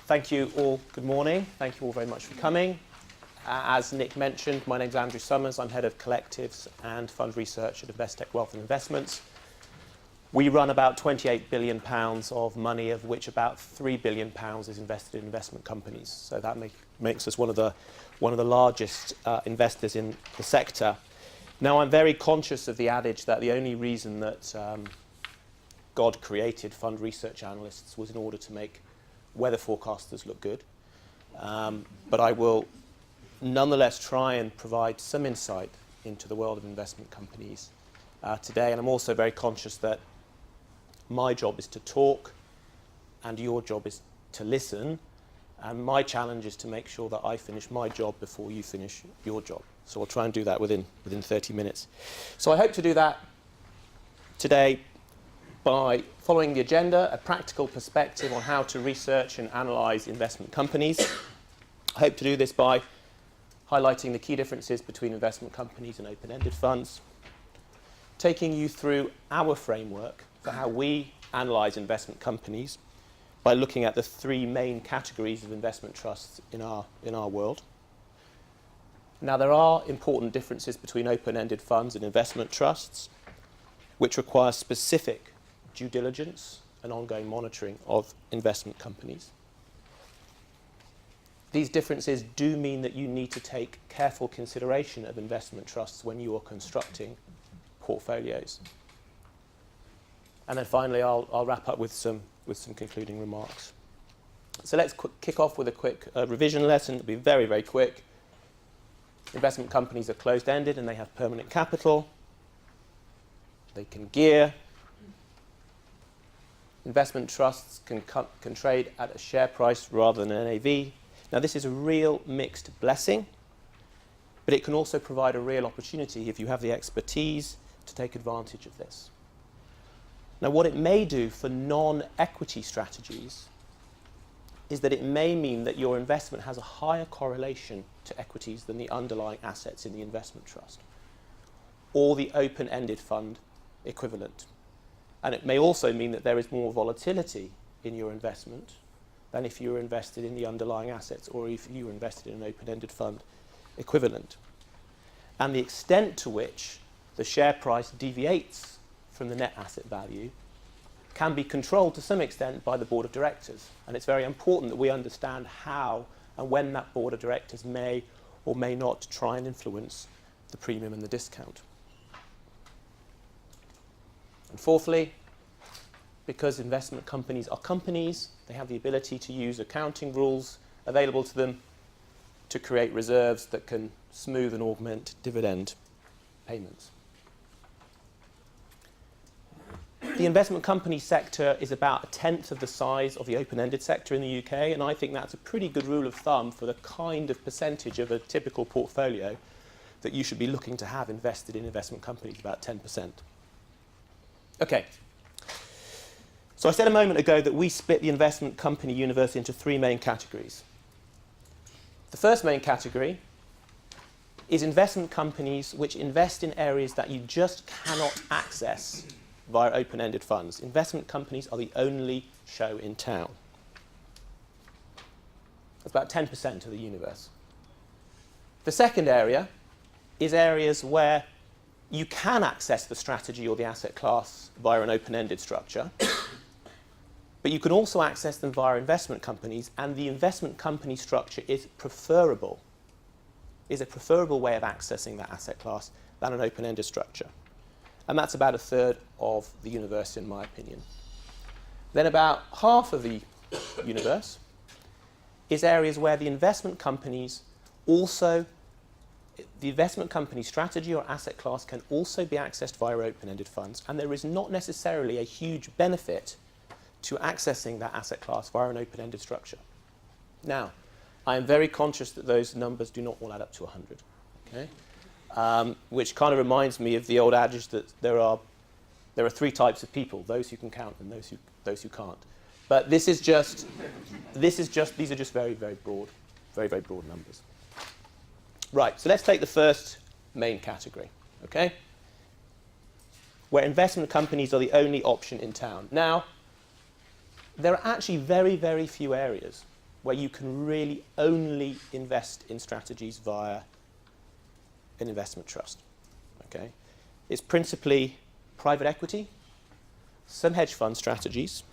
Thank you all. Good morning. Thank you all very much for coming. As Nick mentioned, my name's Andrew Summers. I'm Head of Collectives and Fund Research at Investec Wealth and Investments. We run about £28 billion of money, of which about £3 billion is invested in investment companies. So that makes us one of the largest investors in the sector. Now, I'm very conscious of the adage that the only reason that God created fund research analysts was in order to make weather forecasters look good. But I will nonetheless try and provide some insight into the world of investment companies today. And I'm also very conscious that my job is to talk and your job is to listen. And my challenge is to make sure that I finish my job before you finish your job. So I'll try and do that within 30 minutes. So I hope to do that today by following the agenda, a practical perspective on how to research and analyse investment companies. I hope to do this by highlighting the key differences between investment companies and open-ended funds, taking you through our framework for how we analyse investment companies by looking at the three main categories of investment trusts in our world. Now, there are important differences between open-ended funds and investment trusts, which require specific due diligence and ongoing monitoring of investment companies. These differences do mean that you need to take careful consideration of investment trusts when you are constructing portfolios. And then finally, I'll wrap up with some concluding remarks. So let's kick off with a quick revision lesson. It'll be very, very quick. Investment companies are closed-ended and they have permanent capital. They can gear. Investment trusts can trade at a share price rather than an NAV. Now, this is a real mixed blessing, but it can also provide a real opportunity if you have the expertise to take advantage of this. Now, what it may do for non-equity strategies is that it may mean that your investment has a higher correlation to equities than the underlying assets in the investment trust, or the open-ended fund equivalent. And it may also mean that there is more volatility in your investment than if you were invested in the underlying assets or if you were invested in an open-ended fund equivalent. And the extent to which the share price deviates from the net asset value can be controlled to some extent by the board of directors. And it's very important that we understand how and when that board of directors may or may not try and influence the premium and the discount. And fourthly, because investment companies are companies, they have the ability to use accounting rules available to them to create reserves that can smooth and augment dividend payments. The investment company sector is about 1/10 of the size of the open-ended sector in the UK, and I think that's a pretty good rule of thumb for the kind of percentage of a typical portfolio that you should be looking to have invested in investment companies, about 10%. Okay. So I said a moment ago that we split the investment company universe into three main categories. The first main category is investment companies which invest in areas that you just cannot access via open-ended funds. Investment companies are the only show in town. That's about 10% of the universe. The second area is areas where you can access the strategy or the asset class via an open-ended structure, but you can also access them via investment companies, and the investment company structure is a preferable way of accessing that asset class than an open-ended structure. And that's about 1/3 of the universe, in my opinion. Then about half of the universe is areas where the investment company strategy or asset class can also be accessed via open-ended funds, and there is not necessarily a huge benefit to accessing that asset class via an open-ended structure. Now, I am very conscious that those numbers do not all add up to 100, okay? Which kind of reminds me of the old adage that there are three types of people: those who can count and those who can't. But these are just very, very broad numbers. Right, so let's take the first main category, okay? Where investment companies are the only option in town. Now, there are actually very, very few areas where you can really only invest in strategies via an investment trust. Okay? It's principally private equity, some hedge fund strategies,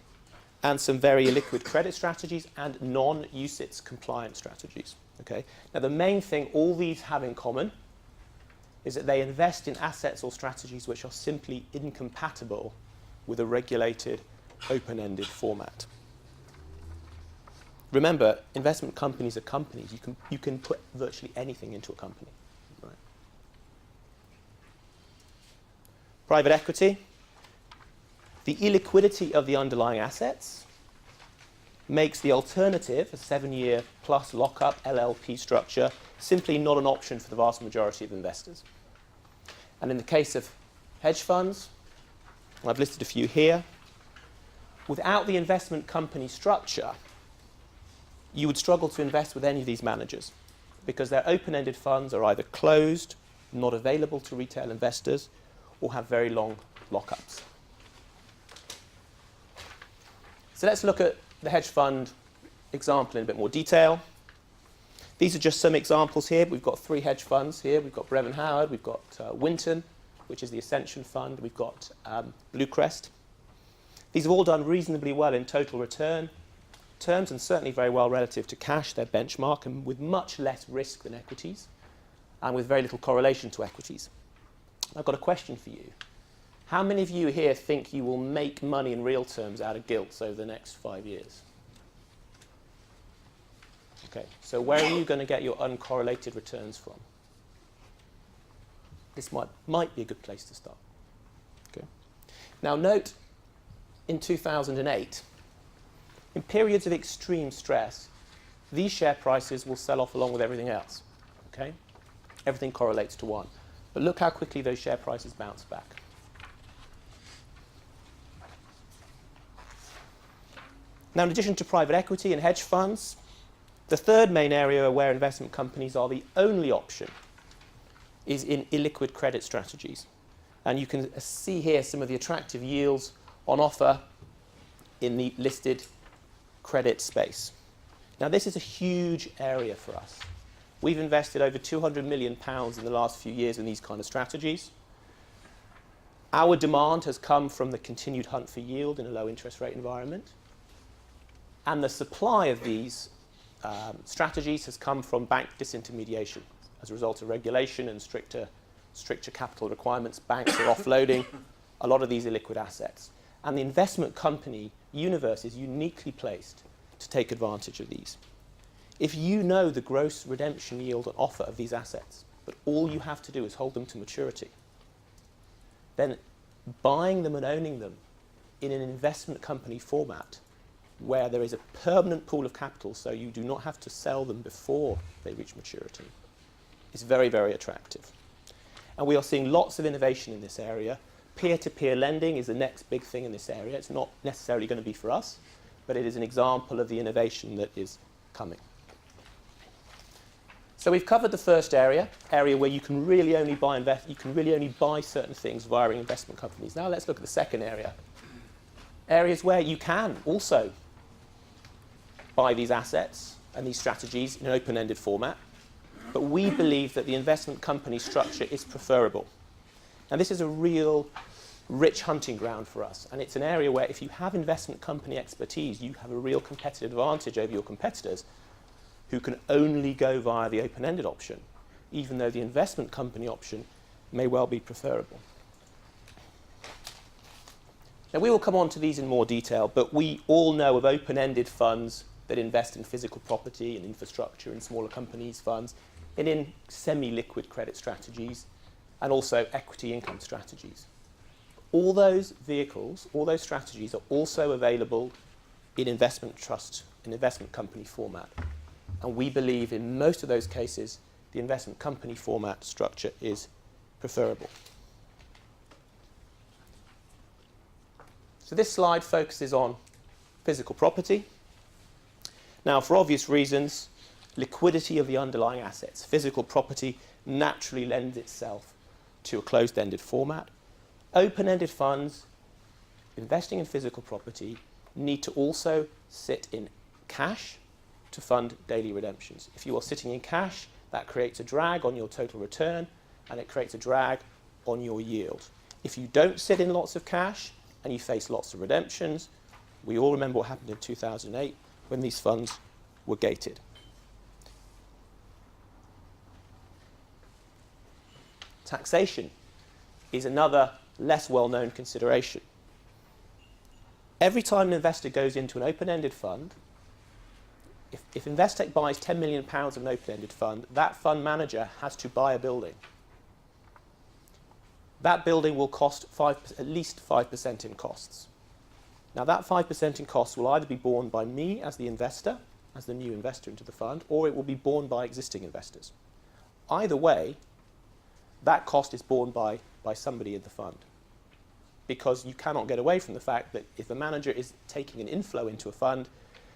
and some very illiquid credit strategies and non-UCITS compliant strategies. Okay? Now, the main thing all these have in common is that they invest in assets or strategies which are simply incompatible with a regulated, open-ended format. Remember, investment companies are companies. You can put virtually anything into a company. Right? Private equity. The illiquidity of the underlying assets makes the alternative, a 7-year plus lockup LLP structure, simply not an option for the vast majority of investors. And in the case of hedge funds, I've listed a few here, without the investment company structure, you would struggle to invest with any of these managers because their open-ended funds are either closed, not available to retail investors, or have very long lockups. So let's look at the hedge fund example in a bit more detail. These are just some examples here. We've got 3 hedge funds here. We've got Brevan Howard, we've got Winton, which is the Ascension Fund, we've got Bluecrest. These have all done reasonably well in total return terms and certainly very well relative to cash, their benchmark, and with much less risk than equities and with very little correlation to equities. I've got a question for you. How many of you here think you will make money in real terms out of gilts over the next 5 years? Okay, so where are you going to get your uncorrelated returns from? This might be a good place to start. Okay. Now note, in 2008, in periods of extreme stress, these share prices will sell off along with everything else. Okay? Everything correlates to one. But look how quickly those share prices bounce back. Now, in addition to private equity and hedge funds, the third main area where investment companies are the only option is in illiquid credit strategies. And you can see here some of the attractive yields on offer in the listed credit space. Now, this is a huge area for us. We've invested over £200 million in the last few years in these kind of strategies. Our demand has come from the continued hunt for yield in a low interest rate environment. And the supply of these strategies has come from bank disintermediation. As a result of regulation and stricter capital requirements, banks are offloading a lot of these illiquid assets. And the investment company universe is uniquely placed to take advantage of these. If you know the gross redemption yield on offer of these assets, but all you have to do is hold them to maturity, then buying them and owning them in an investment company format where there is a permanent pool of capital so you do not have to sell them before they reach maturity is very, very attractive. And we are seeing lots of innovation in this area. Peer-to-peer lending is the next big thing in this area. It's not necessarily going to be for us, but it is an example of the innovation that is coming. So we've covered the first area where you can really only buy certain things via investment companies. Now let's look at the second area. Areas where you can also buy these assets and these strategies in an open-ended format, but we believe that the investment company structure is preferable. Now this is a real rich hunting ground for us, and it's an area where if you have investment company expertise, you have a real competitive advantage over your competitors who can only go via the open-ended option, even though the investment company option may well be preferable. Now, we will come on to these in more detail, but we all know of open-ended funds that invest in physical property and infrastructure in smaller companies, funds, and in semi-liquid credit strategies, and also equity income strategies. All those vehicles, all those strategies are also available in investment trust, in investment company format. And we believe in most of those cases, the investment company format structure is preferable. So this slide focuses on physical property. Now, for obvious reasons, liquidity of the underlying assets, physical property naturally lends itself to a closed-ended format. Open-ended funds investing in physical property need to also sit in cash to fund daily redemptions. If you are sitting in cash, that creates a drag on your total return, and it creates a drag on your yield. If you don't sit in lots of cash and you face lots of redemptions, we all remember what happened in 2008 when these funds were gated. Taxation is another less well-known consideration. Every time an investor goes into an open-ended fund, if Investec buys £10 million of an open-ended fund, that fund manager has to buy a building. That building will cost at least 5% in costs. Now that 5% in costs will either be borne by me as the investor, as the new investor into the fund, or it will be borne by existing investors. Either way, that cost is borne by somebody in the fund, because you cannot get away from the fact that if a manager is taking an inflow into a fund,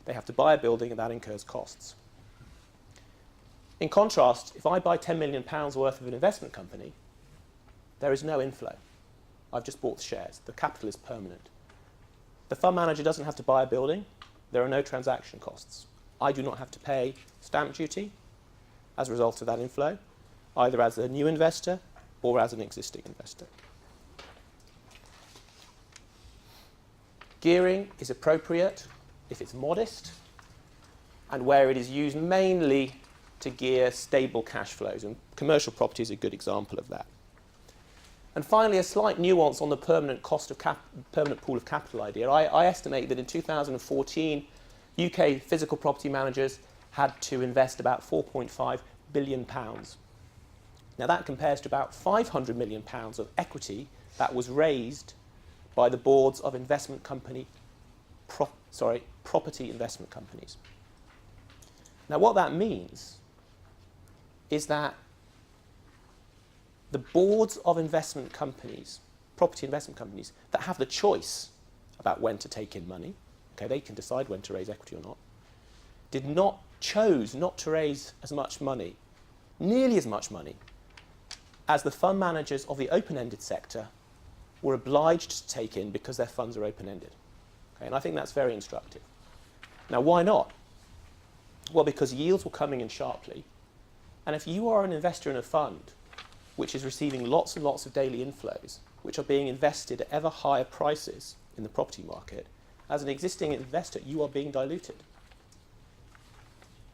they have to buy a building and that incurs costs. In contrast, if I buy £10 million worth of an investment company, there is no inflow. I've just bought the shares. The capital is permanent. The fund manager doesn't have to buy a building. There are no transaction costs. I do not have to pay stamp duty as a result of that inflow, either as a new investor or as an existing investor. Gearing is appropriate if it's modest and where it is used mainly to gear stable cash flows, and commercial property is a good example of that. And finally, a slight nuance on the permanent pool of capital idea. I estimate that in 2014, UK physical property managers had to invest about £4.5 billion. Now that compares to about £500 million of equity that was raised by the boards of property investment companies. Now what that means is that the boards of investment companies, property investment companies, that have the choice about when to take in money, okay, they can decide when to raise equity or not, chose not to raise as much money, nearly as much money, as the fund managers of the open-ended sector were obliged to take in because their funds are open-ended. Okay, and I think that's very instructive. Now, why not? Well, because yields were coming in sharply, and if you are an investor in a fund which is receiving lots and lots of daily inflows, which are being invested at ever higher prices in the property market, as an existing investor, you are being diluted.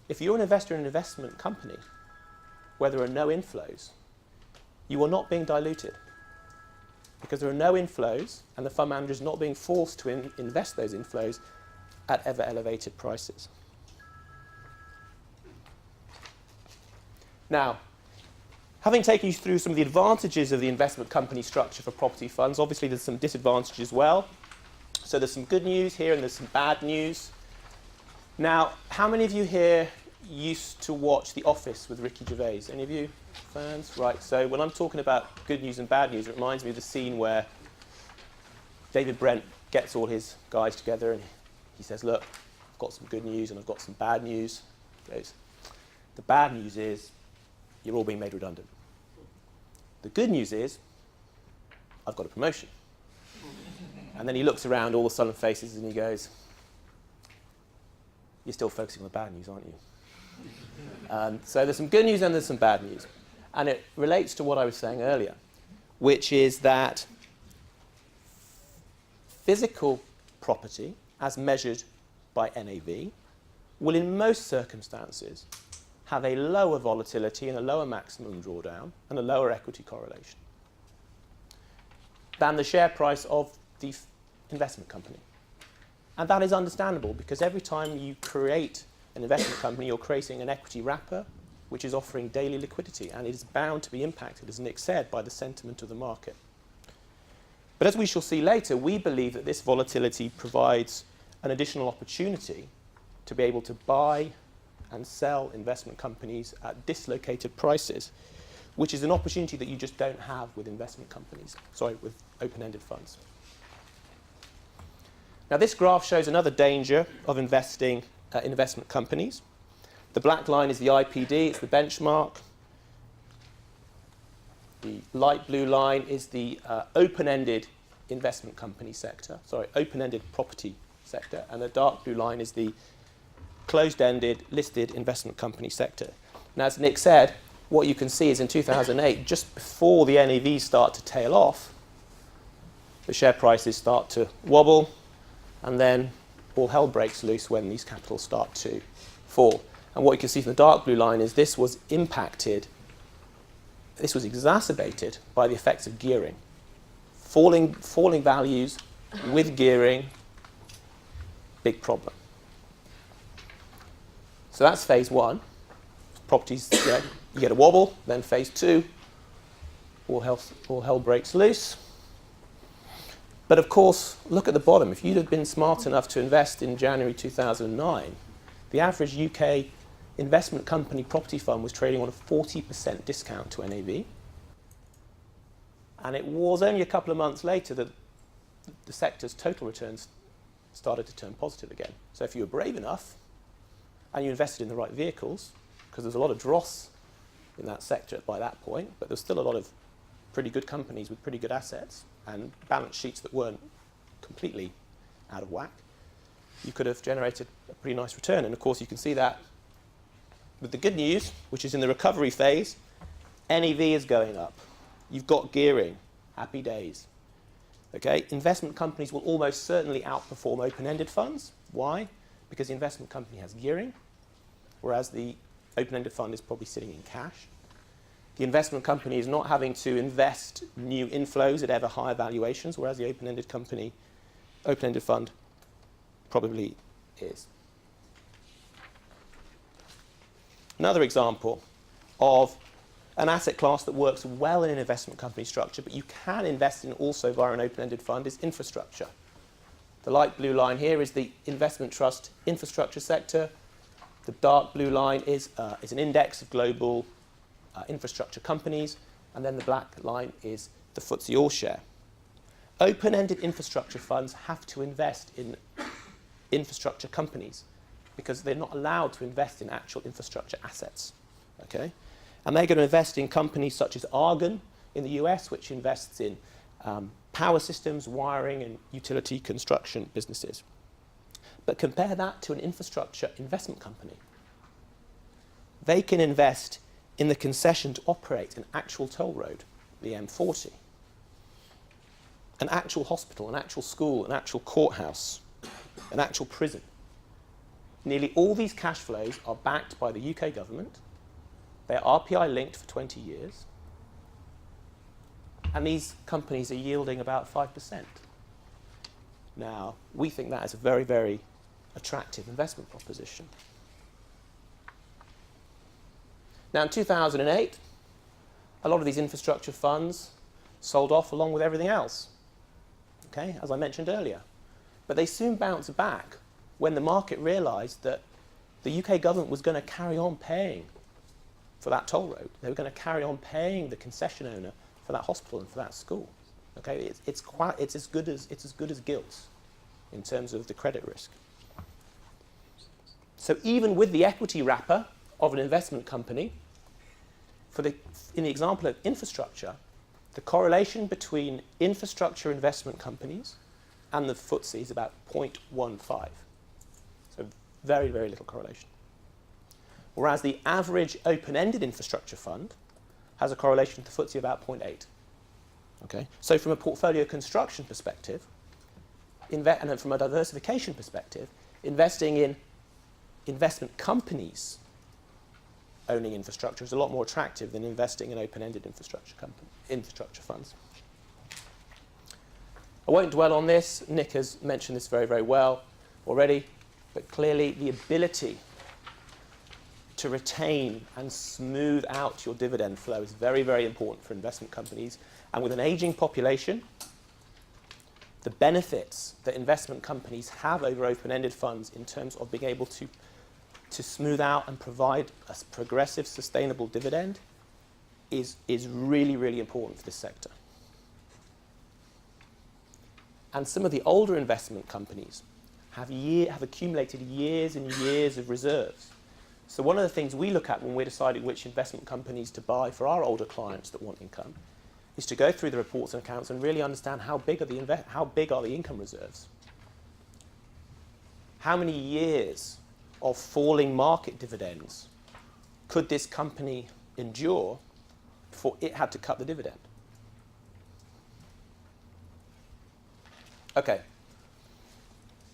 If you're an investor in an investment company where there are no inflows, you are not being diluted, because there are no inflows and the fund manager is not being forced to invest those inflows at ever elevated prices. Now, having taken you through some of the advantages of the investment company structure for property funds, obviously there's some disadvantages as well. So there's some good news here and there's some bad news. Now, how many of you here used to watch The Office with Ricky Gervais? Any of you fans? Right, so when I'm talking about good news and bad news, it reminds me of the scene where David Brent gets all his guys together and he says, look, I've got some good news and I've got some bad news. He goes, the bad news is you're all being made redundant. The good news is I've got a promotion. And then he looks around all the sullen faces and he goes, you're still focusing on the bad news, aren't you? So there's some good news and there's some bad news. And it relates to what I was saying earlier, which is that physical property, as measured by NAV, will in most circumstances have a lower volatility and a lower maximum drawdown and a lower equity correlation than the share price of the investment company. And that is understandable, because every time you create an investment company, you're creating an equity wrapper which is offering daily liquidity, and it is bound to be impacted, as Nick said, by the sentiment of the market. But as we shall see later, we believe that this volatility provides an additional opportunity to be able to buy and sell investment companies at dislocated prices, which is an opportunity that you just don't have with with open-ended funds. Now this graph shows another danger of investing in investment companies. The black line is the IPD, it's the benchmark. The light blue line is the open-ended investment company sector, open-ended property sector, and the dark blue line is the closed-ended, listed investment company sector. And as Nick said, what you can see is in 2008, just before the NAVs start to tail off, the share prices start to wobble, and then all hell breaks loose when these capitals start to fall. And what you can see from the dark blue line is this was exacerbated by the effects of gearing. Falling values with gearing, big problem. So that's phase one. Properties, you get a wobble. Then phase two, all hell breaks loose. But of course, look at the bottom. If you'd have been smart enough to invest in January 2009, the average UK investment company property fund was trading on a 40% discount to NAV. And it was only a couple of months later that the sector's total returns started to turn positive again. So if you were brave enough and you invested in the right vehicles, because there's a lot of dross in that sector by that point, but there's still a lot of pretty good companies with pretty good assets and balance sheets that weren't completely out of whack, you could have generated a pretty nice return. And of course, you can see that with the good news, which is in the recovery phase, NAV is going up. You've got gearing. Happy days. Okay, investment companies will almost certainly outperform open-ended funds. Why? Because the investment company has gearing, whereas the open-ended fund is probably sitting in cash. The investment company is not having to invest new inflows at ever higher valuations, whereas the open-ended fund probably is. Another example of an asset class that works well in an investment company structure, but you can invest in also via an open-ended fund, is infrastructure. The light blue line here is the investment trust infrastructure sector. The dark blue line is an index of global infrastructure companies, and then the black line is the FTSE All-Share. Open-ended infrastructure funds have to invest in infrastructure companies because they're not allowed to invest in actual infrastructure assets. Okay? And they're going to invest in companies such as Argon in the US, which invests in power systems, wiring, and utility construction businesses. But compare that to an infrastructure investment company. They can invest in the concession to operate an actual toll road, the M40, an actual hospital, an actual school, an actual courthouse, an actual prison. Nearly all these cash flows are backed by the UK government. They are RPI linked for 20 years. And these companies are yielding about 5%. Now, we think that is a very, very attractive investment proposition. Now, in 2008, a lot of these infrastructure funds sold off along with everything else, okay, as I mentioned earlier. But they soon bounced back when the market realised that the UK government was going to carry on paying for that toll road. They were going to carry on paying the concession owner for that hospital and for that school. Okay, it's as good as gilt in terms of the credit risk. So even with the equity wrapper of an investment company, in the example of infrastructure, the correlation between infrastructure investment companies and the FTSE is about 0.15. So very, very little correlation. Whereas the average open-ended infrastructure fund has a correlation to the FTSE about 0.8. Okay? So from a portfolio construction perspective, and then from a diversification perspective, investing in investment companies owning infrastructure is a lot more attractive than investing in open-ended infrastructure funds. I won't dwell on this. Nick has mentioned this very, very well already, but clearly the ability to retain and smooth out your dividend flow is very, very important for investment companies. And with an aging population, the benefits that investment companies have over open-ended funds in terms of being able to smooth out and provide a progressive, sustainable dividend is really, really important for this sector. And some of the older investment companies have accumulated years and years of reserves. So one of the things we look at when we're deciding which investment companies to buy for our older clients that want income is to go through the reports and accounts and really understand how big are the income reserves. How many years of falling market dividends could this company endure before it had to cut the dividend? Okay.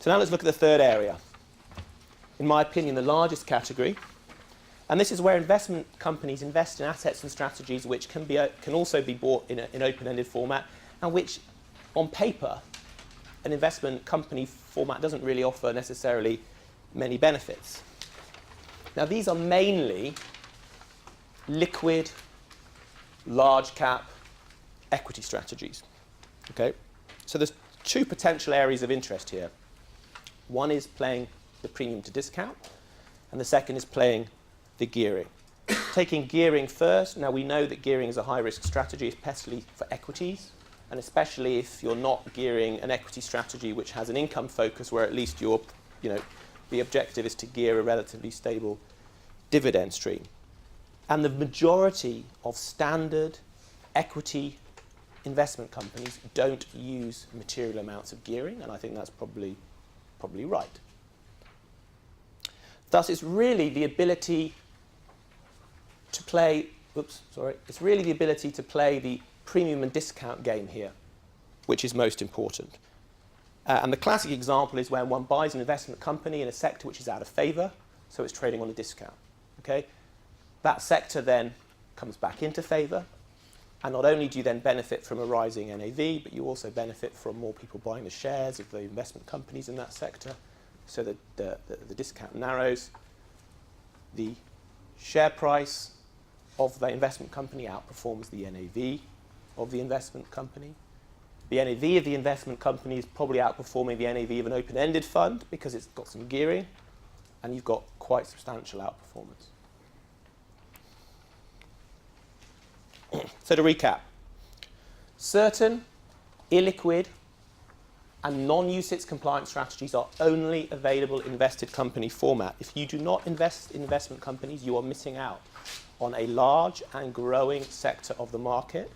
So now let's look at the third area. In my opinion, the largest category. And this is where investment companies invest in assets and strategies which can also be bought in open-ended format, and which, on paper, an investment company format doesn't really offer necessarily many benefits. Now, these are mainly liquid, large-cap equity strategies. Okay? So there's two potential areas of interest here. One is playing the premium to discount, and the second is playing the gearing. Taking gearing first, now we know that gearing is a high-risk strategy, especially for equities, and especially if you're not gearing an equity strategy which has an income focus, where at least the objective is to gear a relatively stable dividend stream. And the majority of standard equity investment companies don't use material amounts of gearing, and I think that's probably right. Thus, it's really the ability to play the premium and discount game here, which is most important. And the classic example is when one buys an investment company in a sector which is out of favour, so it's trading on a discount. Okay? That sector then comes back into favour, and not only do you then benefit from a rising NAV, but you also benefit from more people buying the shares of the investment companies in that sector, so that the discount narrows. The share price of the investment company outperforms the NAV of the investment company. The NAV of the investment company is probably outperforming the NAV of an open-ended fund because it's got some gearing, and you've got quite substantial outperformance. So to recap, certain illiquid and non-UCITS compliant strategies are only available in invested company format. If you do not invest in investment companies, you are missing out on a large and growing sector of the market,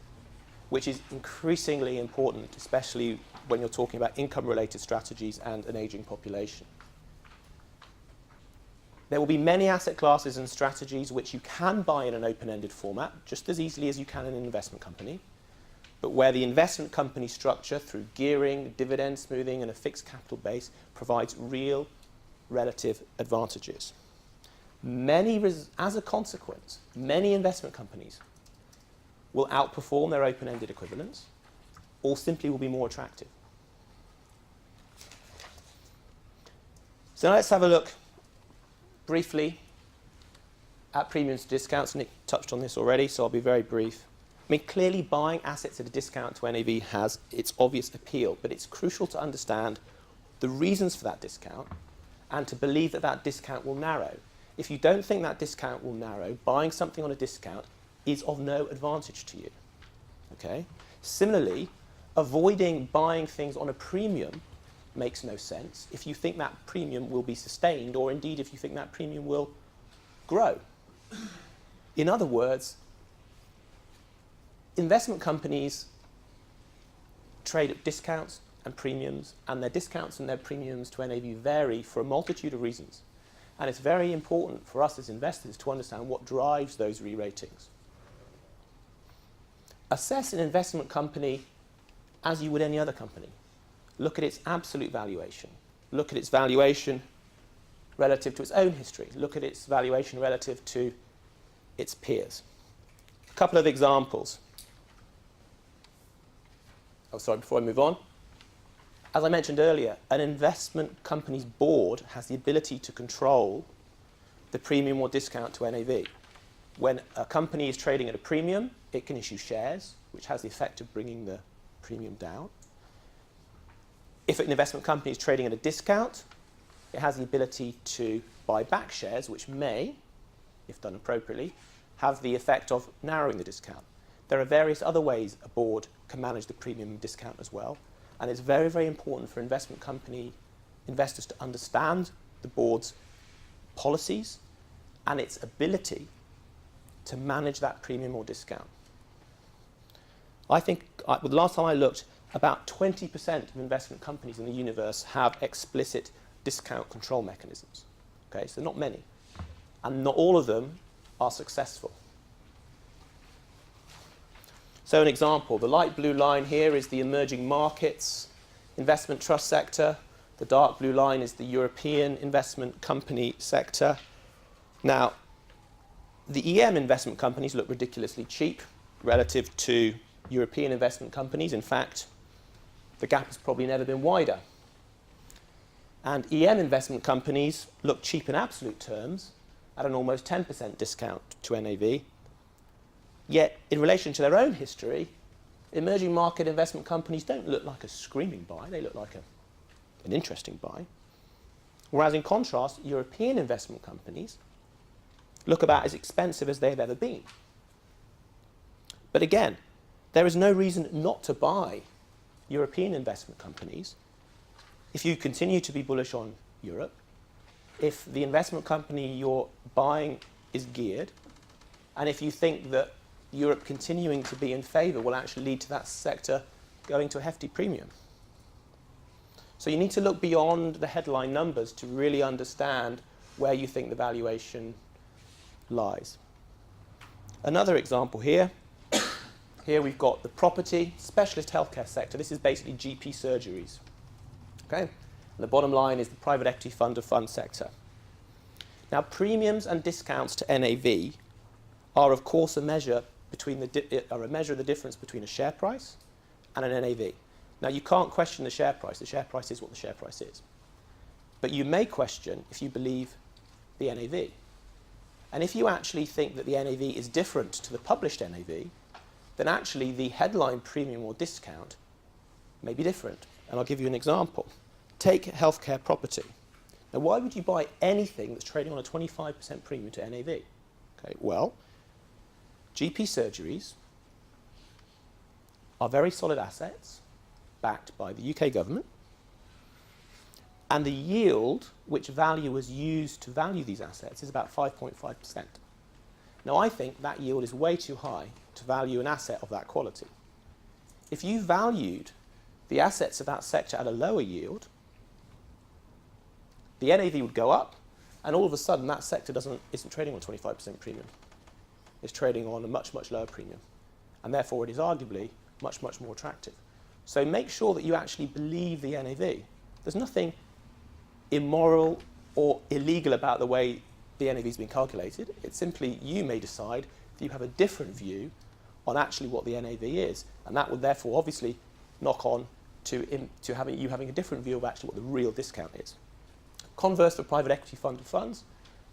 which is increasingly important, especially when you're talking about income-related strategies and an aging population. There will be many asset classes and strategies which you can buy in an open-ended format, just as easily as you can in an investment company, but where the investment company structure, through gearing, dividend smoothing, and a fixed capital base, provides real relative advantages. As a consequence, many investment companies will outperform their open-ended equivalents, or simply will be more attractive. So now let's have a look briefly at premiums to discounts. Nick touched on this already, so I'll be very brief. I mean, clearly buying assets at a discount to NAV has its obvious appeal, but it's crucial to understand the reasons for that discount and to believe that that discount will narrow. If you don't think that discount will narrow, buying something on a discount is of no advantage to you. Okay? Similarly, avoiding buying things on a premium makes no sense if you think that premium will be sustained, or indeed if you think that premium will grow. In other words, investment companies trade at discounts and premiums, and their discounts and their premiums to NAV vary for a multitude of reasons. And it's very important for us as investors to understand what drives those re-ratings. Assess an investment company as you would any other company. Look at its absolute valuation. Look at its valuation relative to its own history. Look at its valuation relative to its peers. A couple of examples. Before I move on. As I mentioned earlier, an investment company's board has the ability to control the premium or discount to NAV. When a company is trading at a premium, it can issue shares, which has the effect of bringing the premium down. If an investment company is trading at a discount, it has the ability to buy back shares, which may, if done appropriately, have the effect of narrowing the discount. There are various other ways a board can manage the premium and discount as well, and it's very, very important for investment company investors to understand the board's policies and its ability to manage that premium or discount. I think, the last time I looked, about 20% of investment companies in the universe have explicit discount control mechanisms. Okay, so not many. And not all of them are successful. So an example, the light blue line here is the emerging markets investment trust sector. The dark blue line is the European investment company sector. Now, the EM investment companies look ridiculously cheap relative to European investment companies. In fact, the gap has probably never been wider. And EM investment companies look cheap in absolute terms at an almost 10% discount to NAV. Yet, in relation to their own history, emerging market investment companies don't look like a screaming buy. They look like an interesting buy. Whereas, in contrast, European investment companies look about as expensive as they've ever been. But again, there is no reason not to buy European investment companies if you continue to be bullish on Europe, if the investment company you're buying is geared, and if you think that Europe continuing to be in favour will actually lead to that sector going to a hefty premium. So you need to look beyond the headline numbers to really understand where you think the valuation lies. Another example here. Here we've got the property specialist healthcare sector. This is basically GP surgeries. Okay? And the bottom line is the private equity fund of funds sector. Now, premiums and discounts to NAV are, of course, a measure of the difference between a share price and an NAV. Now, you can't question the share price. The share price is what the share price is. But you may question if you believe the NAV. And if you actually think that the NAV is different to the published NAV, then actually the headline premium or discount may be different. And I'll give you an example. Take healthcare property. Now, why would you buy anything that's trading on a 25% premium to NAV? Okay, well, GP surgeries are very solid assets backed by the UK government, and the yield which valuers use to value these assets is about 5.5%. Now, I think that yield is way too high to value an asset of that quality. If you valued the assets of that sector at a lower yield, the NAV would go up, and all of a sudden that sector isn't trading on 25% premium. It's trading on a much, much lower premium. And therefore it is arguably much, much more attractive. So make sure that you actually believe the NAV. There's nothing immoral or illegal about the way the NAV has been calculated. It's simply you may decide that you have a different view on actually what the NAV is. And that would therefore obviously knock on to you having a different view of actually what the real discount is. Converse for private equity fund of funds.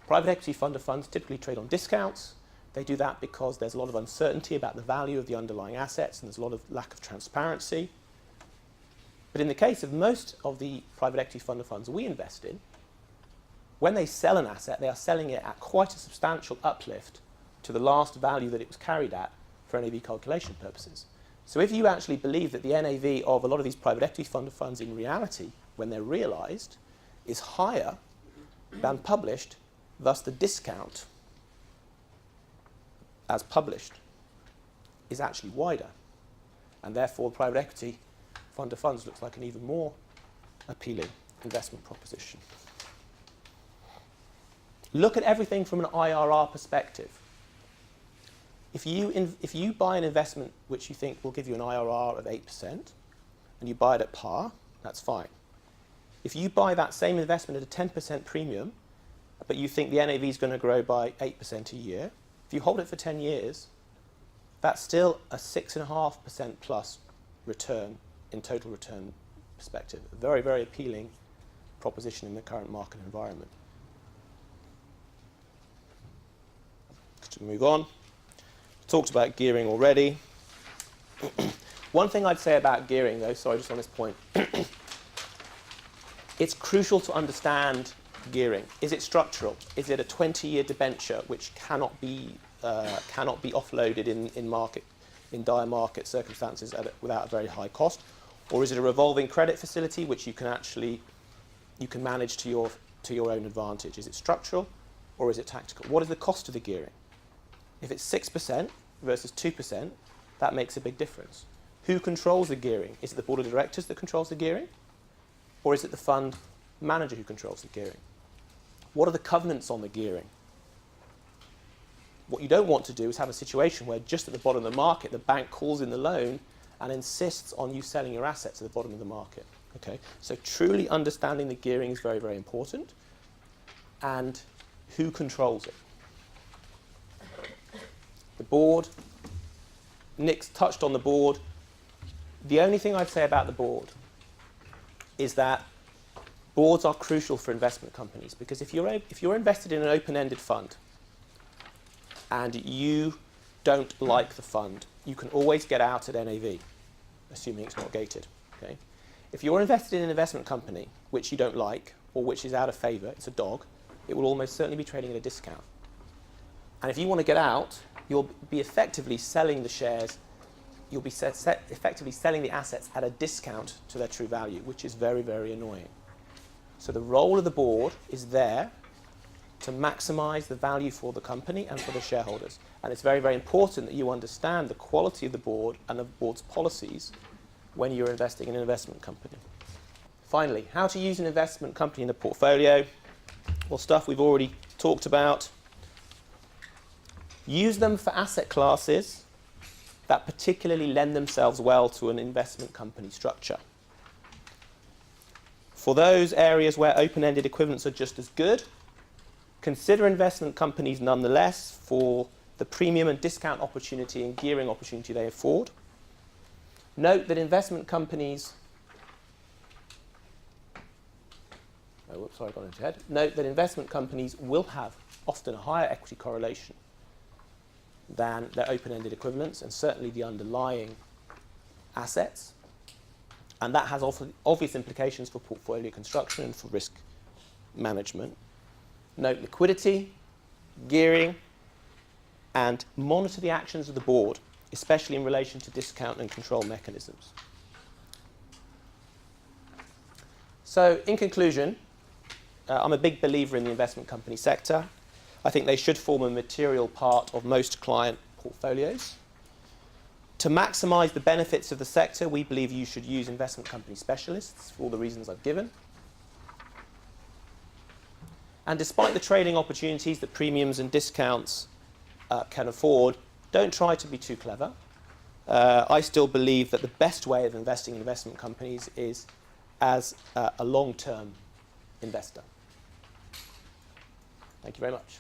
Private equity fund of funds typically trade on discounts. They do that because there's a lot of uncertainty about the value of the underlying assets and there's a lot of lack of transparency. But in the case of most of the private equity fund of funds we invest in, when they sell an asset, they are selling it at quite a substantial uplift to the last value that it was carried at for NAV calculation purposes. So if you actually believe that the NAV of a lot of these private equity fund of funds in reality, when they're realised, is higher than published, thus the discount as published is actually wider, and therefore private equity fund of funds looks like an even more appealing investment proposition. Look at everything from an IRR perspective. If you buy an investment which you think will give you an IRR of 8% and you buy it at par, that's fine. If you buy that same investment at a 10% premium, but you think the NAV is going to grow by 8% a year, if you hold it for 10 years, that's still a 6.5% plus return in total return perspective. A very, very appealing proposition in the current market environment. To move on, talked about gearing already. One thing I'd say about gearing, though, sorry, just on this point, it's crucial to understand gearing. Is it structural? Is it a 20-year debenture which cannot be offloaded in dire market circumstances without a very high cost, or is it a revolving credit facility which you can manage to your own advantage? Is it structural or is it tactical? What is the cost of the gearing? If it's 6% versus 2%, that makes a big difference. Who controls the gearing? Is it the board of directors that controls the gearing? Or is it the fund manager who controls the gearing? What are the covenants on the gearing? What you don't want to do is have a situation where just at the bottom of the market, the bank calls in the loan and insists on you selling your assets at the bottom of the market. Okay? So truly understanding the gearing is very, very important. And who controls it? The board. Nick's touched on the board. The only thing I'd say about the board is that boards are crucial for investment companies, because if you're invested in an open-ended fund and you don't like the fund, you can always get out at NAV, assuming it's not gated. Okay? If you're invested in an investment company which you don't like or which is out of favour, it's a dog, it will almost certainly be trading at a discount. And if you want to get out, you'll be effectively selling the shares, you'll be effectively selling the assets at a discount to their true value, which is very, very annoying. So the role of the board is there to maximise the value for the company and for the shareholders. And it's very, very important that you understand the quality of the board and the board's policies when you're investing in an investment company. Finally, how to use an investment company in a portfolio. Well, stuff we've already talked about. Use them for asset classes that particularly lend themselves well to an investment company structure. For those areas where open-ended equivalents are just as good, consider investment companies nonetheless for the premium and discount opportunity and gearing opportunity they afford. Note that investment companies Note that investment companies will have often a higher equity correlation than their open-ended equivalents, and certainly the underlying assets. And that has obvious implications for portfolio construction and for risk management. Note liquidity, gearing, and monitor the actions of the board, especially in relation to discount and control mechanisms. So, in conclusion, I'm a big believer in the investment company sector. I think they should form a material part of most client portfolios. To maximise the benefits of the sector, we believe you should use investment company specialists for all the reasons I've given. And despite the trading opportunities that premiums and discounts can afford, don't try to be too clever. I still believe that the best way of investing in investment companies is as a long-term investor. Thank you very much.